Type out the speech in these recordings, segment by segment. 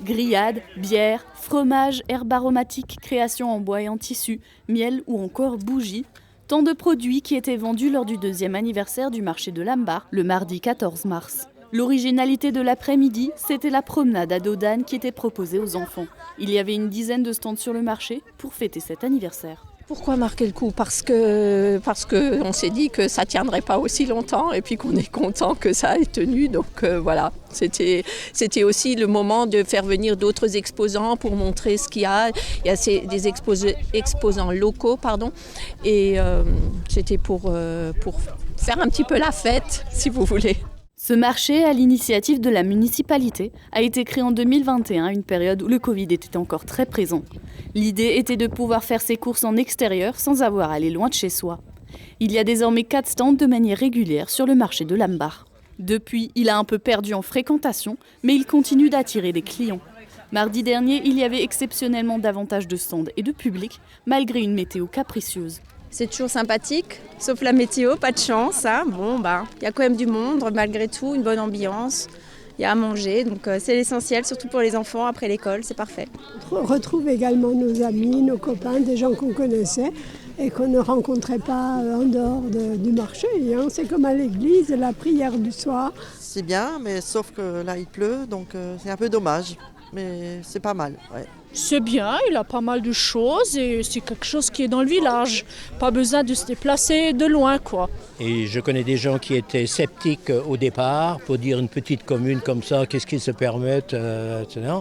Grillades, bières, fromages, herbes aromatiques, créations en bois et en tissu, miel ou encore bougies. Tant de produits qui étaient vendus lors du 2e anniversaire du marché de Lambar, le mardi 14 mars. L'originalité de l'après-midi, c'était la promenade à dos d'âne qui était proposée aux enfants. Il y avait une dizaine de stands sur le marché pour fêter cet anniversaire. Pourquoi marquer le coup ? Parce que on s'est dit que ça ne tiendrait pas aussi longtemps et puis qu'on est content que ça ait tenu. Donc voilà, c'était aussi le moment de faire venir d'autres exposants pour montrer ce qu'il y a. Il y a des exposants locaux, et c'était pour faire un petit peu la fête, si vous voulez. Ce marché, à l'initiative de la municipalité, a été créé en 2021, une période où le Covid était encore très présent. L'idée était de pouvoir faire ses courses en extérieur sans avoir à aller loin de chez soi. Il y a désormais 4 stands de manière régulière sur le marché de Lambar. Depuis, il a un peu perdu en fréquentation, mais il continue d'attirer des clients. Mardi dernier, il y avait exceptionnellement davantage de stands et de public, malgré une météo capricieuse. C'est toujours sympathique, sauf la météo, pas de chance. Il y a quand même du monde, malgré tout, une bonne ambiance. Il y a à manger, donc c'est l'essentiel, surtout pour les enfants après l'école, c'est parfait. On retrouve également nos amis, nos copains, des gens qu'on connaissait et qu'on ne rencontrait pas en dehors du marché. C'est comme à l'église, la prière du soir. C'est bien, mais sauf que là il pleut, donc c'est un peu dommage. Mais c'est pas mal, ouais. C'est bien, il a pas mal de choses et c'est quelque chose qui est dans le village. Pas besoin de se déplacer de loin, quoi. Et je connais des gens qui étaient sceptiques au départ pour dire une petite commune comme ça, qu'est-ce qu'ils se permettent, etc.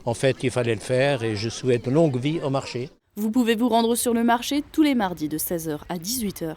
En fait, il fallait le faire et je souhaite longue vie au marché. Vous pouvez vous rendre sur le marché tous les mardis de 16h à 18h.